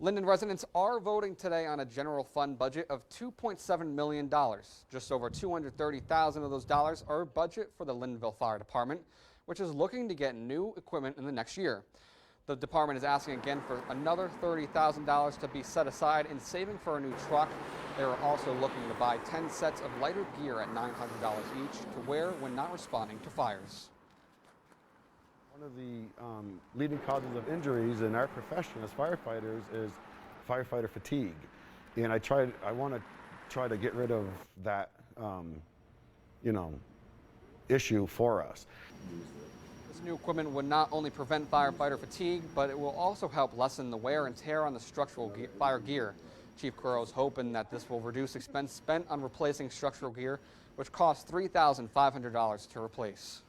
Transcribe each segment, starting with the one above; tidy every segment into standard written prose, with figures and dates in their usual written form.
Lynden residents are voting today on a general fund budget of $2.7 million. Just over $230,000 of those dollars are budget for the Lyndonville Fire Department, which is looking to get new equipment in the next year. The department is asking again for another $30,000 to be set aside in saving for a new truck. They are also looking to buy 10 sets of lighter gear at $900 each to wear when not responding to fires. One of the leading causes of injuries in our profession as firefighters is firefighter fatigue. And I want to try to get rid of that, issue for us. This new equipment would not only prevent firefighter fatigue, but it will also help lessen the wear and tear on the structural fire gear. Chief Currow is hoping that this will reduce expense spent on replacing structural gear, which costs $3,500 to replace.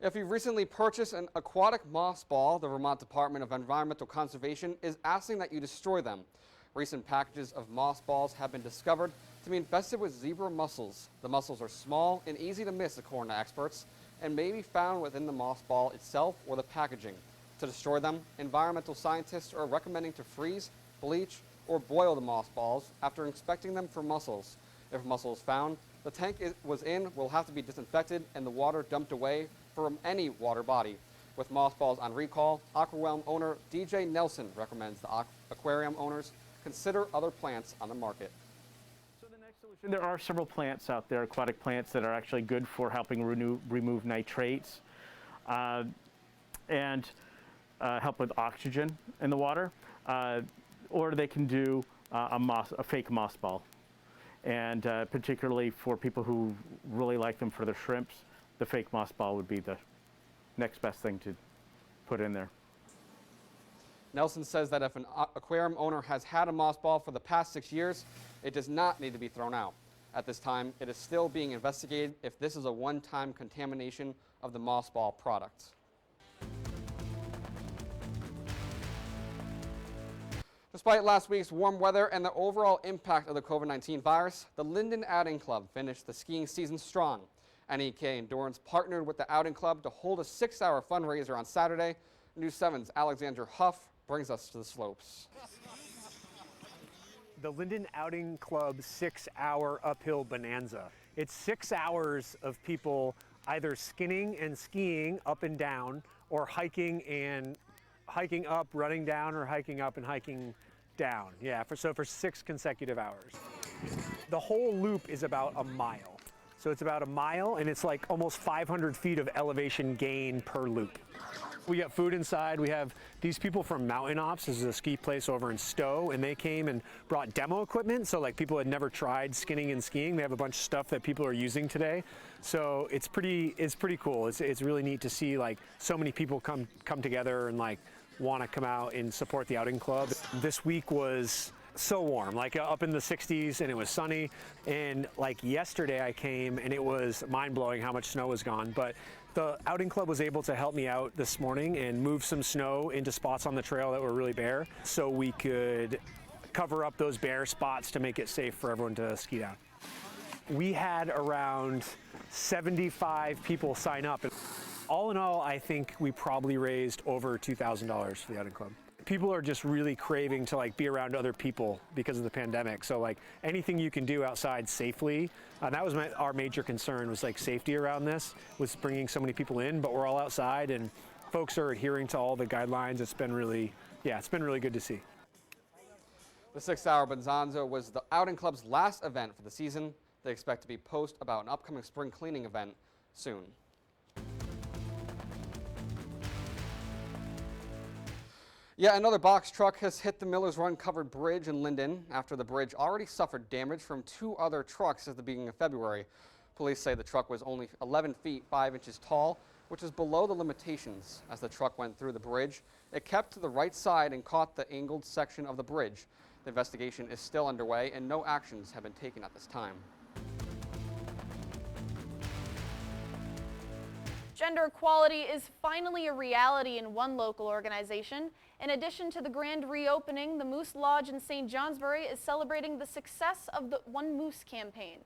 If you recently purchased an aquatic moss ball, the Vermont Department of Environmental Conservation is asking that you destroy them. Recent packages of moss balls have been discovered to be infested with zebra mussels. The mussels are small and easy to miss, according to experts, and may be found within the moss ball itself or the packaging. To destroy them, environmental scientists are recommending to freeze, bleach, or boil the moss balls after inspecting them for mussels. If mussel is found, the tank it was in will have to be disinfected and the water dumped away from any water body. With mothballs on recall, aquarium owner DJ Nelson recommends the aquarium owners consider other plants on the market. So the next solution, there are several plants out there, aquatic plants, that are actually good for helping remove nitrates and help with oxygen in the water. Or they can do a fake moss ball. And particularly for people who really like them for their shrimps, the fake moss ball would be the next best thing to put in there. Nelson says that if an aquarium owner has had a moss ball for the past 6 years, it does not need to be thrown out. At this time, it is still being investigated if this is a one-time contamination of the moss ball product. Despite last week's warm weather and the overall impact of the COVID-19 virus, the Lynden Outing Club finished the skiing season strong. NEK Endurance partnered with the Outing Club to hold a 6-hour fundraiser on Saturday. News 7's Alexandra Huff brings us to the slopes. The Lynden Outing Club 6-hour uphill bonanza. It's 6 hours of people either skinning and skiing up and down, or hiking up, running down, or hiking up and hiking down. Yeah, for 6 consecutive hours. The whole loop is about a mile. So it's about a mile, and it's like almost 500 feet of elevation gain per loop. We got food inside. We have these people from Mountain Ops. This is a ski place over in Stowe, and they came and brought demo equipment. So like people had never tried skinning and skiing. They have a bunch of stuff that people are using today. So it's pretty cool. It's really neat to see like so many people come together and like want to come out and support the Outing Club. This week was so warm, like up in the 60s, and it was sunny. And like yesterday I came and it was mind-blowing how much snow was gone. But the Outing Club was able to help me out this morning and move some snow into spots on the trail that were really bare, so we could cover up those bare spots to make it safe for everyone to ski down. We had around 75 people sign up. All in all, I think we probably raised over $2,000 for the Outing Club. People are just really craving to like be around other people because of the pandemic. So like anything you can do outside safely, that was our major concern, was like safety around this, was bringing so many people in, but we're all outside and folks are adhering to all the guidelines. It's been really good to see. The 6-hour Bonanza was the Outing Club's last event for the season. They expect to be post about an upcoming spring cleaning event soon. Yet another box truck has hit the Miller's Run covered bridge in Lynden after the bridge already suffered damage from 2 other trucks at the beginning of February. Police say the truck was only 11 feet 5 inches tall, which is below the limitations. As the truck went through the bridge, it kept to the right side and caught the angled section of the bridge. The investigation is still underway and no actions have been taken at this time. Gender equality is finally a reality in one local organization. In addition to the grand reopening, the Moose Lodge in St. Johnsbury is celebrating the success of the One Moose campaign.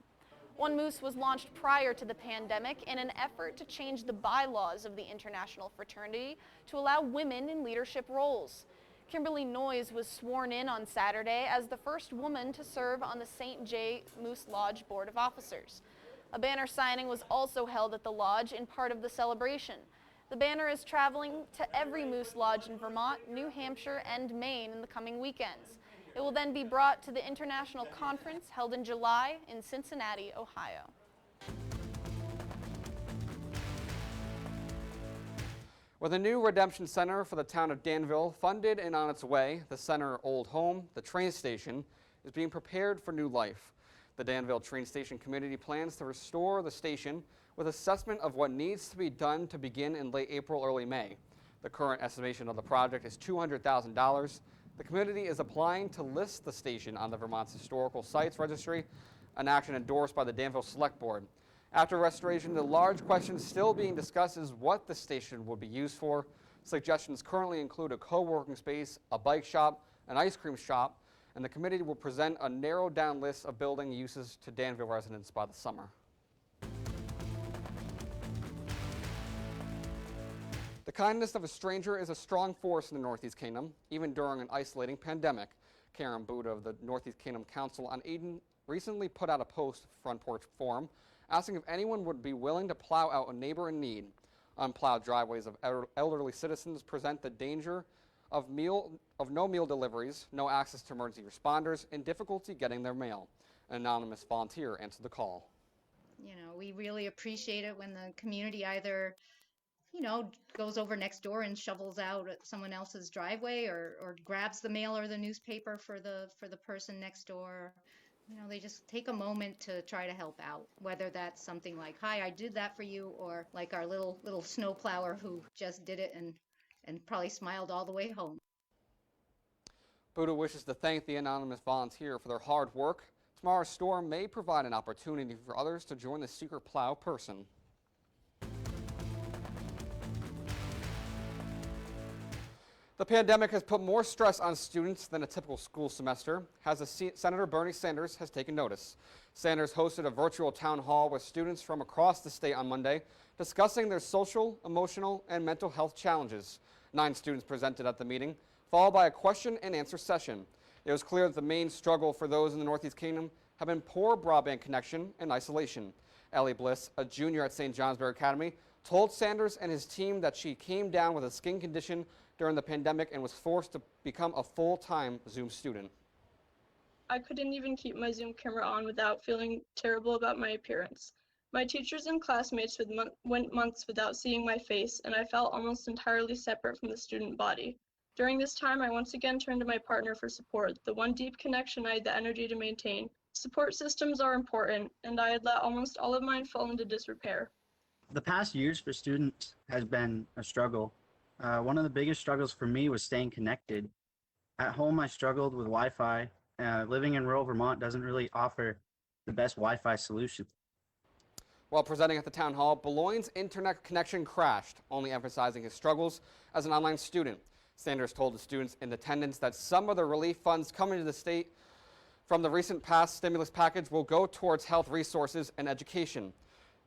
One Moose was launched prior to the pandemic in an effort to change the bylaws of the International Fraternity to allow women in leadership roles. Kimberly Noyes was sworn in on Saturday as the first woman to serve on the St. J. Moose Lodge Board of Officers. A banner signing was also held at the lodge in part of the celebration. The banner is traveling to every Moose Lodge in Vermont, New Hampshire, and Maine in the coming weekends. It will then be brought to the international conference held in July in Cincinnati, Ohio. With a new redemption center for the town of Danville funded and on its way, the center old home, the train station, is being prepared for new life. The Danville train station community plans to restore the station with assessment of what needs to be done to begin in late April, early May. The current estimation of the project is $200,000. The community is applying to list the station on the Vermont's Historical Sites Registry, an action endorsed by the Danville Select Board. After restoration, the large question still being discussed is what the station would be used for. Suggestions currently include a co-working space, a bike shop, an ice cream shop, and the committee will present a narrowed down list of building uses to Danville residents by the summer. The kindness of a stranger is a strong force in the Northeast Kingdom, even during an isolating pandemic. Karen Buda of the Northeast Kingdom Council on Aging recently put out a post, Front Porch Forum, asking if anyone would be willing to plow out a neighbor in need. Unplowed driveways of elderly citizens present the danger of no meal deliveries, no access to emergency responders, and difficulty getting their mail. An anonymous volunteer answered the call. You know, we really appreciate it when the community either, goes over next door and shovels out at someone else's driveway or grabs the mail or the newspaper for the person next door. They just take a moment to try to help out, whether that's something like, hi, I did that for you, or like our little snow plower who just did it and probably smiled all the way home. Buda wishes to thank the anonymous volunteer for their hard work. Tomorrow's storm may provide an opportunity for others to join the secret plow person. The pandemic has put more stress on students than a typical school semester. Senator Bernie Sanders has taken notice. Sanders hosted a virtual town hall with students from across the state on Monday, discussing their social, emotional, and mental health challenges. 9 students presented at the meeting, followed by a question and answer session. It was clear that the main struggle for those in the Northeast Kingdom have been poor broadband connection and isolation. Ellie Bliss, a junior at St. Johnsbury Academy, told Sanders and his team that she came down with a skin condition during the pandemic and was forced to become a full-time Zoom student. I couldn't even keep my Zoom camera on without feeling terrible about my appearance. My teachers and classmates went months without seeing my face, and I felt almost entirely separate from the student body. During this time, I once again turned to my partner for support, the one deep connection I had the energy to maintain. Support systems are important, and I had let almost all of mine fall into disrepair. The past years for students has been a struggle. One of the biggest struggles for me was staying connected. At home, I struggled with Wi-Fi. Living in rural Vermont doesn't really offer the best Wi-Fi solution. While presenting at the town hall, Beloin's internet connection crashed, only emphasizing his struggles as an online student. Sanders told the students in attendance that some of the relief funds coming to the state from the recent passed stimulus package will go towards health resources and education.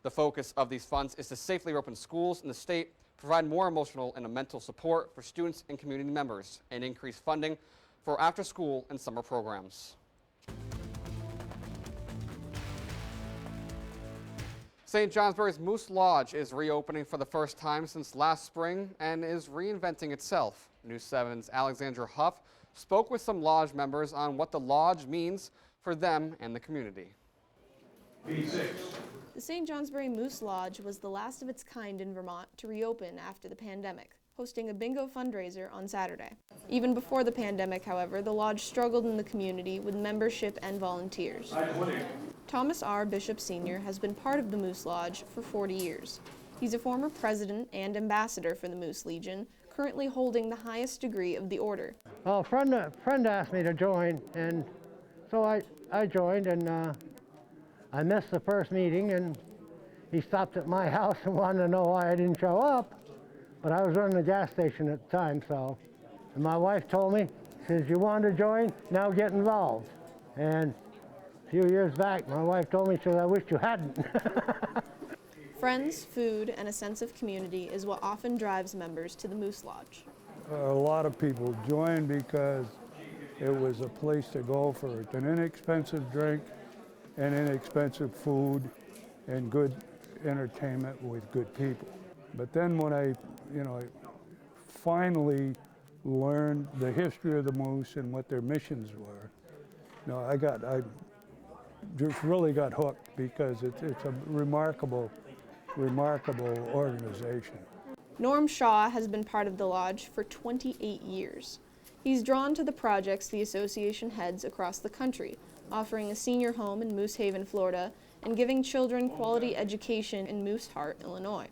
The focus of these funds is to safely open schools in the state, provide more emotional and mental support for students and community members, and increase funding for after-school and summer programs. St. Johnsbury's Moose Lodge is reopening for the first time since last spring and is reinventing itself. News 7's Alexandra Huff spoke with some lodge members on what the lodge means for them and the community. B6. The St. Johnsbury Moose Lodge was the last of its kind in Vermont to reopen after the pandemic, hosting a bingo fundraiser on Saturday. Even before the pandemic, however, the lodge struggled in the community with membership and volunteers. Thomas R. Bishop Sr. has been part of the Moose Lodge for 40 years. He's a former president and ambassador for the Moose Legion, currently holding the highest degree of the order. Well, a friend asked me to join, and so I joined, and I missed the first meeting, and he stopped at my house and wanted to know why I didn't show up. But I was running a gas station at the time, so. And my wife told me, says, you want to join? Now get involved. And few years back, my wife told me, she said, I wish you hadn't. Friends, food, and a sense of community is what often drives members to the Moose Lodge. A lot of people joined because it was a place to go for an inexpensive drink and inexpensive food and good entertainment with good people. But then when I finally learned the history of the moose and what their missions were, I just really got hooked because it's a remarkable organization. Norm Shaw has been part of the lodge for 28 years. He's drawn to the projects the association heads across the country, offering a senior home in Moose Haven, Florida, and giving children quality education in Moose Heart, Illinois.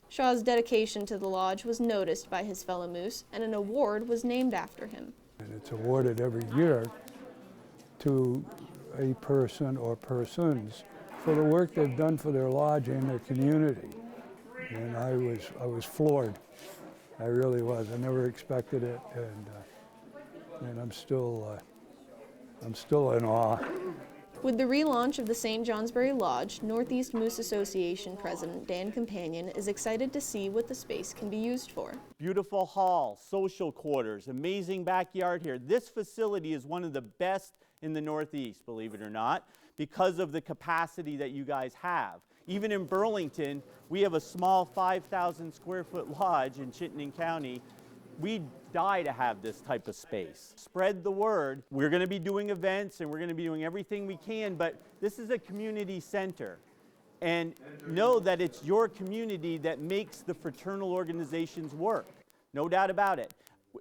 Shaw's dedication to the lodge was noticed by his fellow Moose, and an award was named after him. And it's awarded every year to a person or persons for the work they've done for their lodge and their community. And I was floored. I really was. I never expected it, and I'm still in awe. With the relaunch of the St. Johnsbury Lodge, Northeast Moose Association President Dan Companion is excited to see what the space can be used for. Beautiful hall, social quarters, amazing backyard here. This facility is one of the best in the Northeast, believe it or not, because of the capacity that you guys have. Even in Burlington, we have a small 5,000 square foot lodge in Chittenden County. We die to have this type of space. Spread the word. We're going to be doing events and we're going to be doing everything we can, but this is a community center. And know that it's your community that makes the fraternal organizations work. No doubt about it.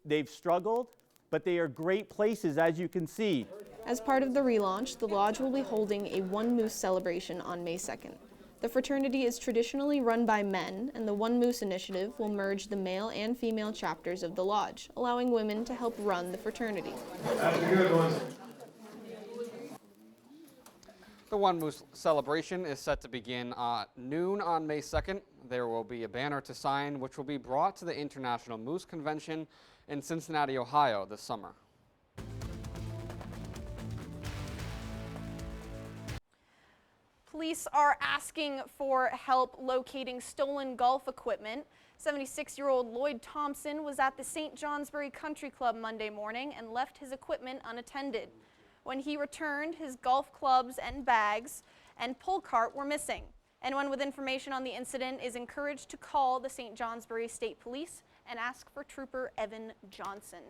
They've struggled, but they are great places, as you can see. As part of the relaunch, the lodge will be holding a One Moose celebration on May 2nd. The fraternity is traditionally run by men, and the One Moose initiative will merge the male and female chapters of the lodge, allowing women to help run the fraternity. That's a good one. The One Moose celebration is set to begin noon on May 2nd. There will be a banner to sign, which will be brought to the International Moose Convention in Cincinnati, Ohio this summer. Police are asking for help locating stolen golf equipment. 76-year-old Lloyd Thompson was at the St. Johnsbury Country Club Monday morning and left his equipment unattended. When he returned, his golf clubs and bags and pull cart were missing. Anyone with information on the incident is encouraged to call the St. Johnsbury State Police and ask for Trooper Evan Johnson.